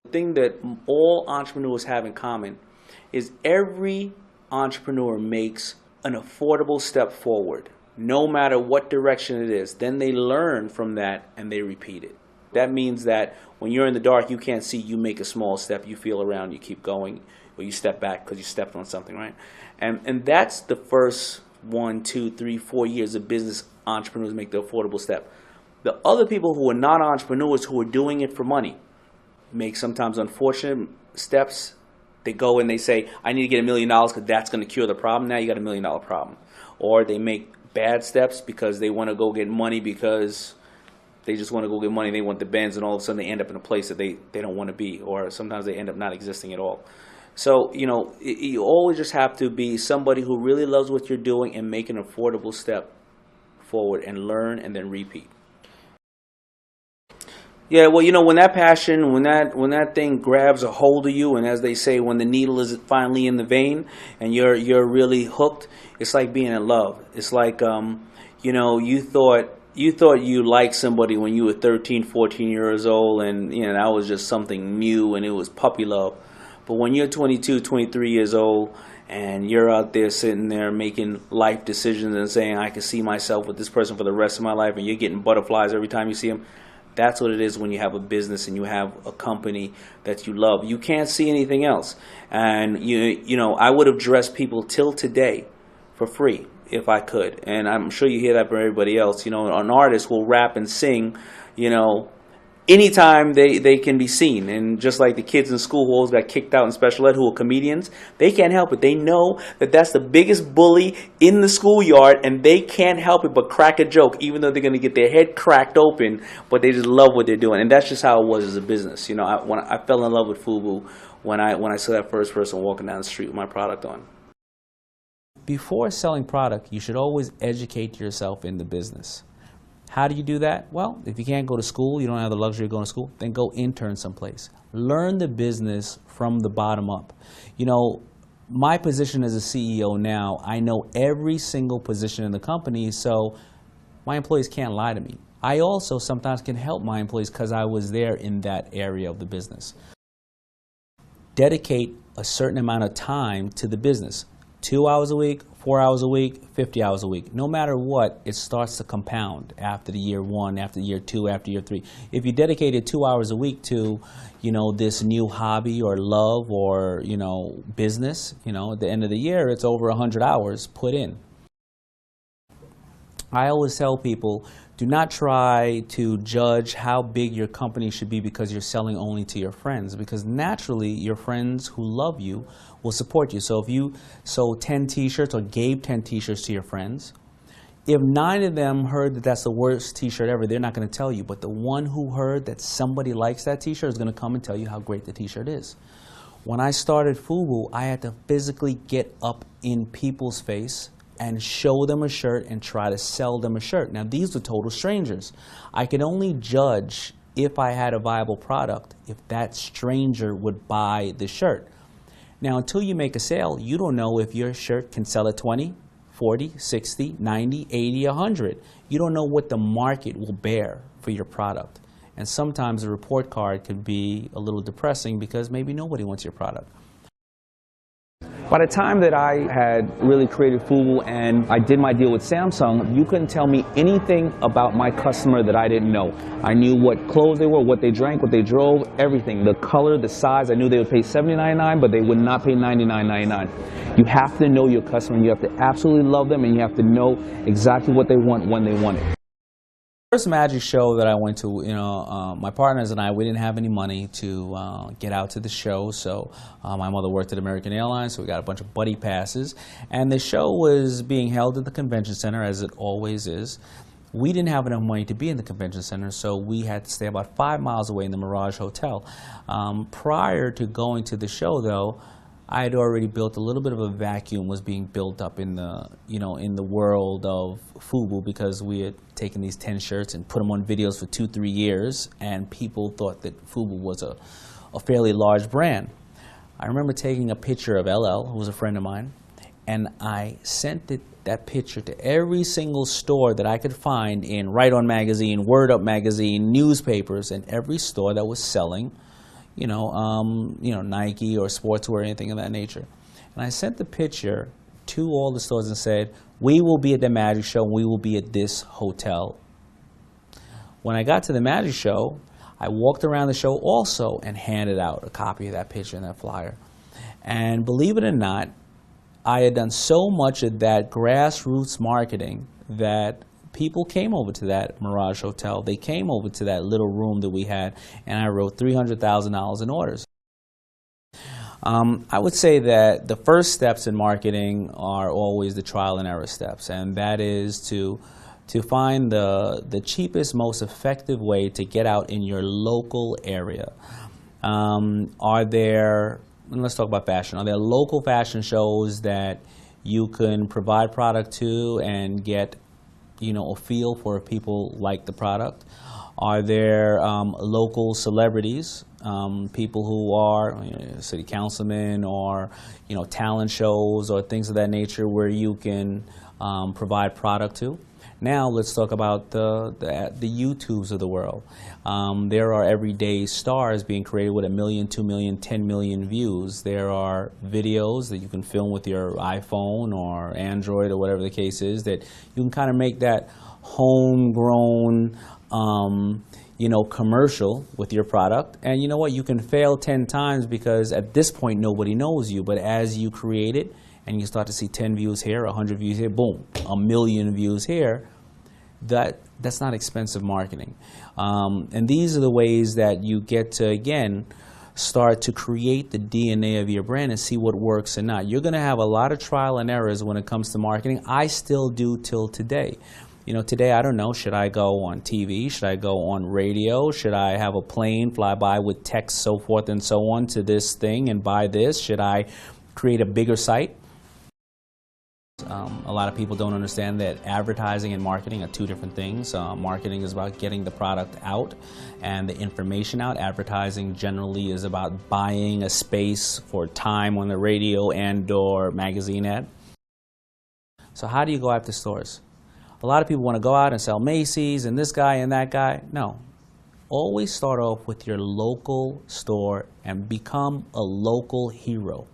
The thing that all entrepreneurs have in common is every entrepreneur makes an affordable step forward, no matter what direction it is. Then they learn from that and they repeat it. That means that when you're in the dark, you can't see, you make a small step, you feel around, you keep going, or you step back because you stepped on something, right? And that's the first 1, 2, 3, 4 years of business entrepreneurs make the affordable step. The other people who are not entrepreneurs, who are doing it for money, make sometimes unfortunate steps. They go and they say, I need to get $1 million because that's going to cure the problem. Now you got $1 million problem. Or they make bad steps because they want to go get money, because they just want to go get money. They want the Benz, and all of a sudden they end up in a place that they don't want to be. Or sometimes they end up not existing at all. So, you always just have to be somebody who really loves what you're doing and make an affordable step forward and learn and then repeat. Yeah, well, when that passion, when that thing grabs a hold of you, and as they say, when the needle is finally in the vein and you're really hooked, it's like being in love. It's like, you thought you liked somebody when you were 13, 14 years old, and that was just something new and it was puppy love. But when you're 22, 23 years old and you're out there sitting there making life decisions and saying, I can see myself with this person for the rest of my life, and you're getting butterflies every time you see them, that's what it is when you have a business and you have a company that you love. You can't see anything else. And, I would have dressed people till today for free if I could. And I'm sure you hear that from everybody else. An artist will rap and sing, anytime they can be seen. And just like the kids in school who always got kicked out in special ed, who are comedians, they can't help it. They know that that's the biggest bully in the schoolyard, and they can't help it but crack a joke, even though they're going to get their head cracked open, but they just love what they're doing. And that's just how it was as a business. When I fell in love with FUBU when I saw that first person walking down the street with my product on. Before selling product, you should always educate yourself in the business. How do you do that? Well, if you can't go to school, you don't have the luxury of going to school, then go intern someplace. Learn the business from the bottom up. My position as a CEO now, I know every single position in the company, so my employees can't lie to me. I also sometimes can help my employees because I was there in that area of the business. Dedicate a certain amount of time to the business. 2 hours a week, 4 hours a week, 50 hours a week. No matter what, it starts to compound after the year 1, after year 2, after year 3. If you dedicated 2 hours a week to, this new hobby or love or, business, at the end of the year, it's over 100 hours put in. I always tell people, do not try to judge how big your company should be because you're selling only to your friends, because naturally your friends who love you will support you. So if you sold 10 t-shirts or gave 10 t-shirts to your friends, if 9 of them heard that that's the worst t-shirt ever, they're not going to tell you. But the one who heard that somebody likes that t-shirt is going to come and tell you how great the t-shirt is. When I started FUBU, I had to physically get up in people's face and show them a shirt and try to sell them a shirt. Now, these were total strangers. I could only judge if I had a viable product if that stranger would buy the shirt. Now, until you make a sale, you don't know if your shirt can sell at 20, 40, 60, 90, 80, 100. You don't know what the market will bear for your product. And sometimes a report card could be a little depressing because maybe nobody wants your product. By the time that I had really created FUBU and I did my deal with Samsung, you couldn't tell me anything about my customer that I didn't know. I knew what clothes they wore, what they drank, what they drove, everything. The color, the size. I knew they would pay $79.99, but they would not pay $99.99. You have to know your customer, and you have to absolutely love them, and you have to know exactly what they want when they want it. First magic show that I went to, my partners and I, we didn't have any money to get out to the show, so my mother worked at American Airlines, so we got a bunch of buddy passes, and the show was being held at the convention center, as it always is. We didn't have enough money to be in the convention center, so we had to stay about 5 miles away in the Mirage Hotel. Prior to going to the show, though, I had already built a little bit of a vacuum was being built up in the, in the world of FUBU, because we had taken these 10 shirts and put them on videos for 2-3 years, and people thought that FUBU was a fairly large brand. I remember taking a picture of LL, who was a friend of mine, and I sent that picture to every single store that I could find in Right On Magazine, Word Up Magazine, newspapers, and every store that was selling Nike or sportswear or anything of that nature. And I sent the picture to all the stores and said, we will be at the Magic Show, and we will be at this hotel. When I got to the Magic Show, I walked around the show also and handed out a copy of that picture and that flyer. And believe it or not, I had done so much of that grassroots marketing that people came over to that Mirage Hotel. They came over to that little room that we had, and I wrote $300,000 in orders. I would say that the first steps in marketing are always the trial and error steps, and that is to find the cheapest, most effective way to get out in your local area. Let's talk about fashion. Are there local fashion shows that you can provide product to and get a feel for if people like the product? Are there local celebrities, people who are city councilmen or talent shows or things of that nature where you can provide product to? Now let's talk about the YouTubes of the world. There are everyday stars being created with 1 million, 2 million, 10 million views. There are videos that you can film with your iPhone or Android or whatever the case is that you can kind of make that homegrown commercial with your product. And you know what? You can fail 10 times because at this point nobody knows you. But as you create it, and you start to see 10 views here, 100 views here, boom, 1 million views here, that's not expensive marketing. And these are the ways that you get to, again, start to create the DNA of your brand and see what works and not. You're going to have a lot of trial and errors when it comes to marketing. I still do till today. Today, I don't know, should I go on TV? Should I go on radio? Should I have a plane fly by with text, so forth and so on, to this thing and buy this? Should I create a bigger site? A lot of people don't understand that advertising and marketing are two different things. Marketing is about getting the product out and the information out. Advertising generally is about buying a space for time on the radio and or magazine ad. So how do you go after stores? A lot of people want to go out and sell Macy's and this guy and that guy. No. Always start off with your local store and become a local hero.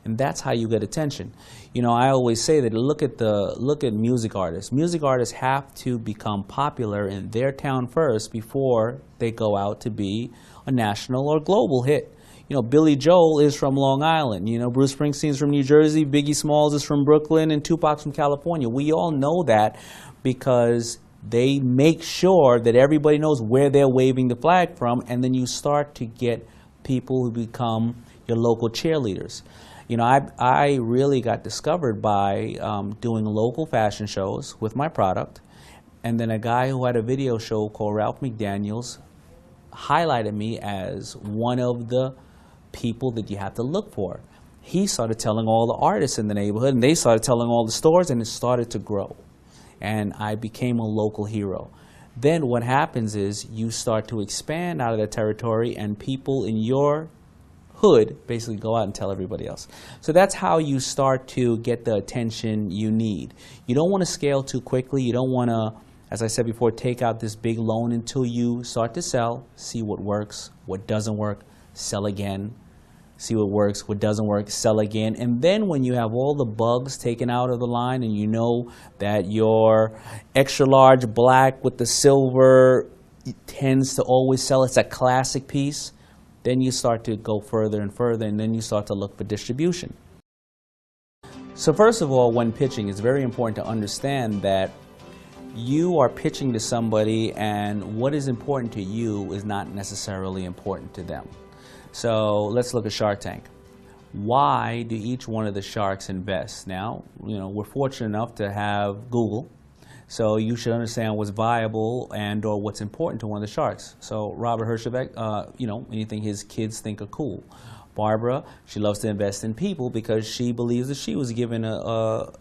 And that's how you get attention. I always say that look at music artists. Music artists have to become popular in their town first before they go out to be a national or global hit. Billy Joel is from Long Island. Bruce Springsteen's from New Jersey. Biggie Smalls is from Brooklyn, and Tupac's from California. We all know that because they make sure that everybody knows where they're waving the flag from, and then you start to get people who become your local cheerleaders. I really got discovered by doing local fashion shows with my product, and then a guy who had a video show called Ralph McDaniels highlighted me as one of the people that you have to look for. He started telling all the artists in the neighborhood, and they started telling all the stores, and it started to grow. And I became a local hero. Then what happens is you start to expand out of that territory, and people in your hood basically go out and tell everybody else. So that's how you start to get the attention you need. You don't want to scale too quickly. You don't want to, as I said before, take out this big loan until you start to sell, see what works, what doesn't work, sell again, see what works, what doesn't work, sell again. And then when you have all the bugs taken out of the line and you know that your extra large black with the silver tends to always sell, it's a classic piece, then you start to go further and further, and then you start to look for distribution. So first of all, when pitching, it's very important to understand that you are pitching to somebody, and what is important to you is not necessarily important to them. So let's look at Shark Tank. Why do each one of the sharks invest? Now, we're fortunate enough to have Google, so you should understand what's viable and or what's important to one of the sharks. So Robert Herjavec, anything his kids think are cool. Barbara, she loves to invest in people because she believes that she was given a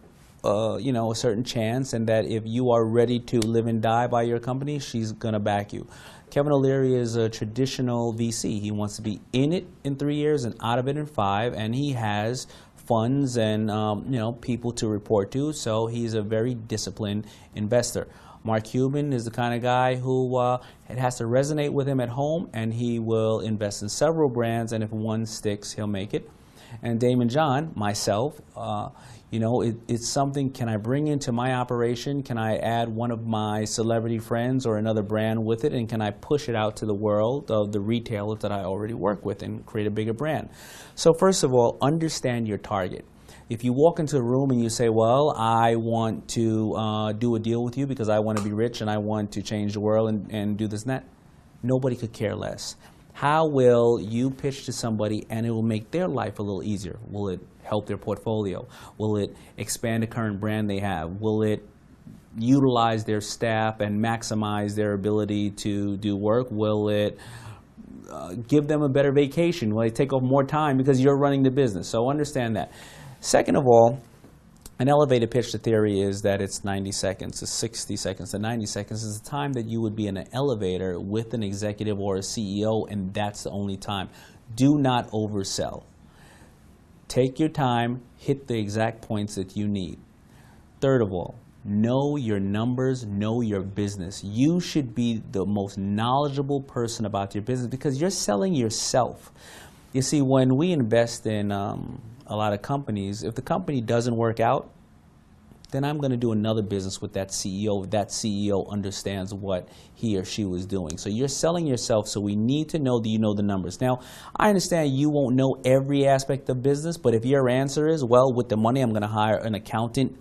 certain chance, and that if you are ready to live and die by your company, she's going to back you. Kevin O'Leary is a traditional VC. He wants to be in it in 3 years and out of it in 5, and he has funds and people to report to. So he's a very disciplined investor. Mark Cuban is the kind of guy who it has to resonate with him at home, and he will invest in several brands, and if one sticks, he'll make it. And Daymond John, myself, it's something, can I bring into my operation? Can I add one of my celebrity friends or another brand with it? And can I push it out to the world of the retailers that I already work with and create a bigger brand? So first of all, understand your target. If you walk into a room and you say, well, I want to do a deal with you because I want to be rich and I want to change the world and do this and that, nobody could care less. How will you pitch to somebody and it will make their life a little easier? Will it help their portfolio? Will it expand the current brand they have? Will it utilize their staff and maximize their ability to do work? Will it give them a better vacation? Will they take off more time because you're running the business? So understand that. Second of all, an elevator pitch, the theory is that it's 90 seconds to 60 seconds to 90 seconds is the time that you would be in an elevator with an executive or a CEO, and that's the only time. Do not oversell. Take your time, hit the exact points that you need. Third of all, know your numbers, know your business. You should be the most knowledgeable person about your business because you're selling yourself. You see, when we invest in a lot of companies, if the company doesn't work out, then I'm going to do another business with that CEO if that CEO understands what he or she was doing. So you're selling yourself, so we need to know that you know the numbers. Now, I understand you won't know every aspect of business, but if your answer is, well, with the money, I'm going to hire an accountant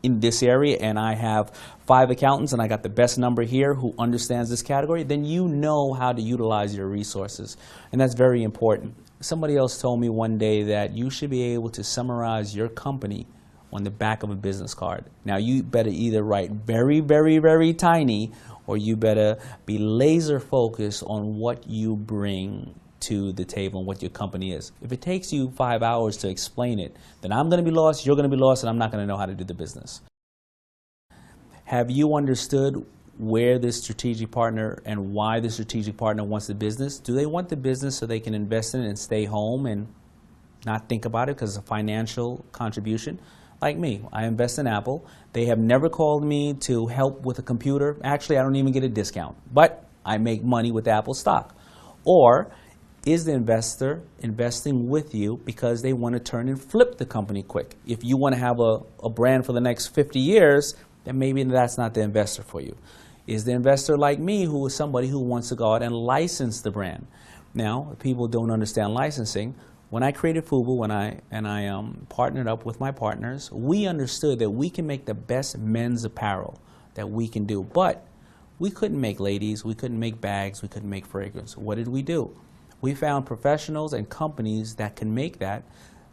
in this area, and I have 5 accountants, and I got the best number here who understands this category, then you know how to utilize your resources, and that's very important. Somebody else told me one day that you should be able to summarize your company on the back of a business card. Now, you better either write very, very, very tiny, or you better be laser focused on what you bring to the table and what your company is. If it takes you 5 hours to explain it, then I'm going to be lost, you're going to be lost, and I'm not going to know how to do the business. Have you understood where this strategic partner and why the strategic partner wants the business? Do they want the business so they can invest in it and stay home and not think about it because it's a financial contribution? Like me, I invest in Apple. They have never called me to help with a computer. Actually, I don't even get a discount, but I make money with Apple stock. Or is the investor investing with you because they want to turn and flip the company quick? If you want to have a brand for the next 50 years, then maybe that's not the investor for you. Is the investor like me, who is somebody who wants to go out and license the brand? Now, people don't understand licensing. When I created FUBU, and I partnered up with my partners, we understood that we can make the best men's apparel that we can do. But we couldn't make ladies, we couldn't make bags, we couldn't make fragrance. What did we do? We found professionals and companies that can make that.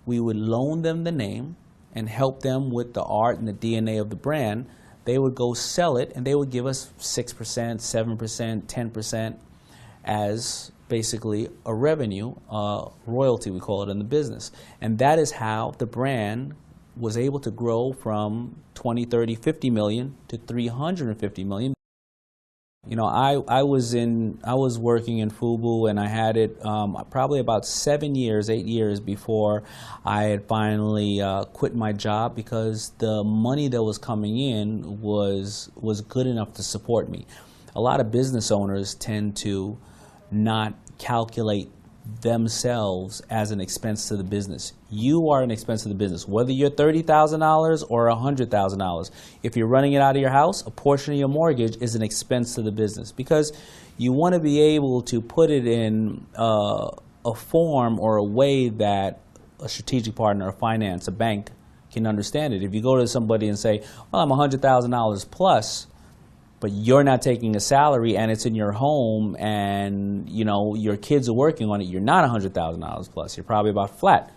We would loan them the name and help them with the art and the DNA of the brand. They would go sell it, and they would give us 6%, 7%, 10% as basically a revenue, royalty we call it in the business. And that is how the brand was able to grow from 20, 30, 50 million to 350 million. You know, I was working in FUBU, and I had it probably about 7 years, 8 years before I had finally quit my job because the money that was coming in was good enough to support me. A lot of business owners tend to not calculate themselves as an expense to the business. You are an expense to the business, whether you're $30,000 or $100,000. If you're running it out of your house, a portion of your mortgage is an expense to the business because you want to be able to put it in a form or a way that a strategic partner, a finance, a bank can understand it. If you go to somebody and say, well, I'm $100,000 plus, but you're not taking a salary and it's in your home and you know your kids are working on it, you're not $100,000 plus. You're probably about flat.